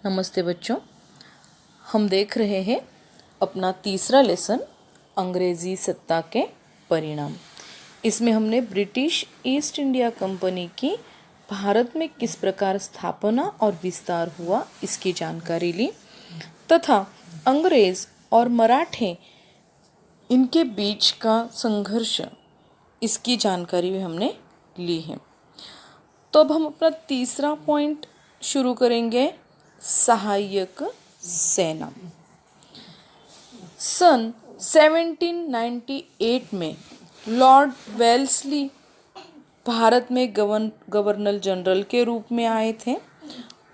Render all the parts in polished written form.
नमस्ते बच्चों। हम देख रहे हैं अपना तीसरा लेसन अंग्रेज़ी सत्ता के परिणाम। इसमें हमने ब्रिटिश ईस्ट इंडिया कंपनी की भारत में किस प्रकार स्थापना और विस्तार हुआ इसकी जानकारी ली तथा अंग्रेज़ और मराठे इनके बीच का संघर्ष इसकी जानकारी भी हमने ली है। तो अब हम अपना तीसरा पॉइंट शुरू करेंगे। सहायक सेना। सन 1798 में लॉर्ड वेल्सली भारत में गवर्नर जनरल के रूप में आए थे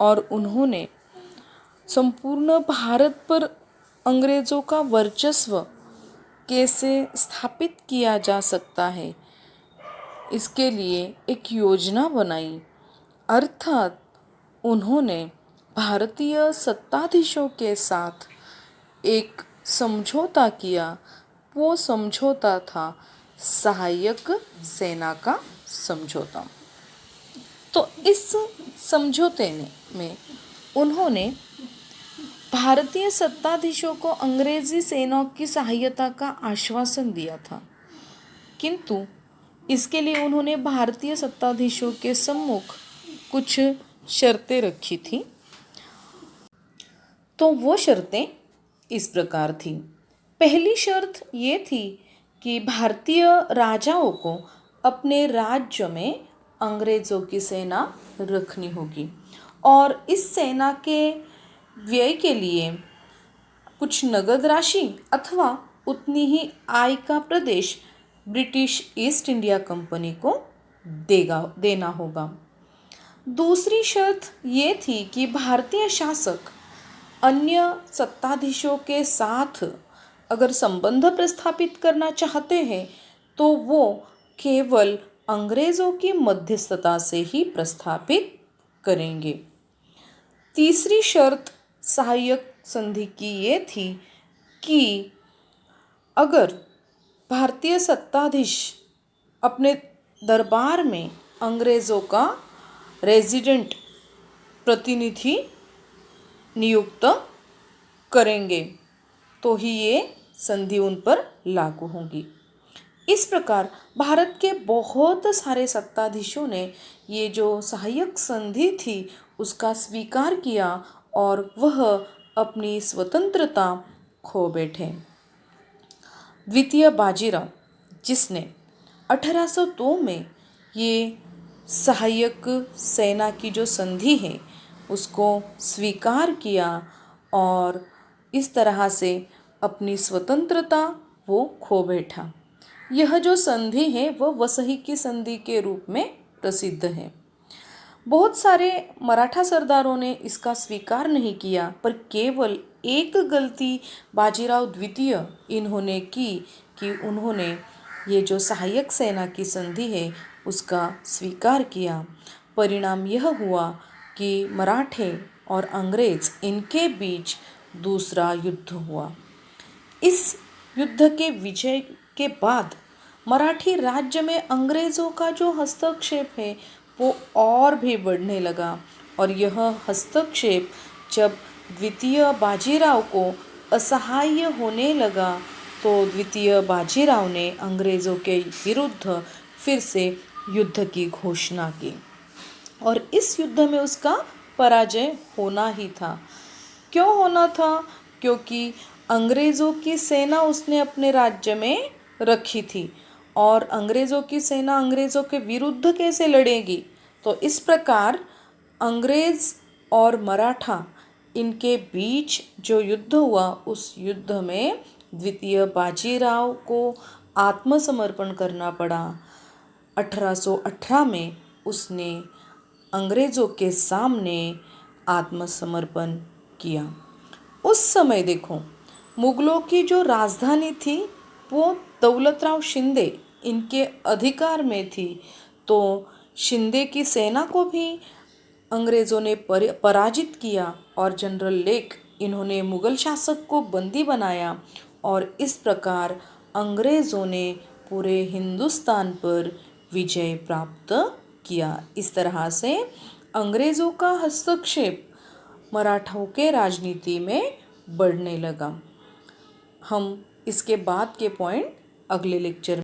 और उन्होंने संपूर्ण भारत पर अंग्रेज़ों का वर्चस्व कैसे स्थापित किया जा सकता है इसके लिए एक योजना बनाई। अर्थात उन्होंने भारतीय सत्ताधीशों के साथ एक समझौता किया। वो समझौता था सहायक सेना का समझौता। तो इस समझौते में उन्होंने भारतीय सत्ताधीशों को अंग्रेजी सेना की सहायता का आश्वासन दिया था, किंतु इसके लिए उन्होंने भारतीय सत्ताधीशों के सम्मुख कुछ शर्तें रखी थी। तो वो शर्तें इस प्रकार थी। पहली शर्त ये थी कि भारतीय राजाओं को अपने राज्य में अंग्रेज़ों की सेना रखनी होगी और इस सेना के व्यय के लिए कुछ नगद राशि अथवा उतनी ही आय का प्रदेश ब्रिटिश ईस्ट इंडिया कंपनी को देना होगा। दूसरी शर्त ये थी कि भारतीय शासक अन्य सत्ताधीशों के साथ अगर संबंध प्रस्थापित करना चाहते हैं तो वो केवल अंग्रेज़ों की मध्यस्थता से ही प्रस्थापित करेंगे। तीसरी शर्त सहायक संधि की ये थी कि अगर भारतीय सत्ताधीश अपने दरबार में अंग्रेज़ों का रेजिडेंट प्रतिनिधि नियुक्त करेंगे तो ही ये संधि उन पर लागू होगी। इस प्रकार भारत के बहुत सारे सत्ताधीशों ने ये जो सहायक संधि थी उसका स्वीकार किया और वह अपनी स्वतंत्रता खो बैठे। द्वितीय बाजीराव, जिसने 1802 में ये सहायक सेना की जो संधि है उसको स्वीकार किया और इस तरह से अपनी स्वतंत्रता वो खो बैठा। यह जो संधि है वह वसई की संधि के रूप में प्रसिद्ध है। बहुत सारे मराठा सरदारों ने इसका स्वीकार नहीं किया, पर केवल एक गलती बाजीराव द्वितीय इन्होंने की कि उन्होंने ये जो सहायक सेना की संधि है उसका स्वीकार किया। परिणाम यह हुआ कि मराठे और अंग्रेज़ इनके बीच दूसरा युद्ध हुआ। इस युद्ध के विजय के बाद मराठी राज्य में अंग्रेज़ों का जो हस्तक्षेप है वो और भी बढ़ने लगा और यह हस्तक्षेप जब द्वितीय बाजीराव को असहाय होने लगा तो द्वितीय बाजीराव ने अंग्रेज़ों के विरुद्ध फिर से युद्ध की घोषणा की और इस युद्ध में उसका पराजय होना ही था। क्यों होना था? क्योंकि अंग्रेज़ों की सेना उसने अपने राज्य में रखी थी और अंग्रेज़ों की सेना अंग्रेज़ों के विरुद्ध कैसे लड़ेगी। तो इस प्रकार अंग्रेज़ और मराठा इनके बीच जो युद्ध हुआ उस युद्ध में द्वितीय बाजीराव को आत्मसमर्पण करना पड़ा। 1818 में उसने अंग्रेज़ों के सामने आत्मसमर्पण किया। उस समय देखो, मुगलों की जो राजधानी थी वो दौलतराव शिंदे इनके अधिकार में थी। तो शिंदे की सेना को भी अंग्रेज़ों ने पराजित किया और जनरल लेक इन्होंने मुग़ल शासक को बंदी बनाया और इस प्रकार अंग्रेज़ों ने पूरे हिंदुस्तान पर विजय प्राप्त किया। इस तरह से अंग्रेज़ों का हस्तक्षेप मराठाओं के राजनीति में बढ़ने लगा। हम इसके बाद के पॉइंट अगले लेक्चर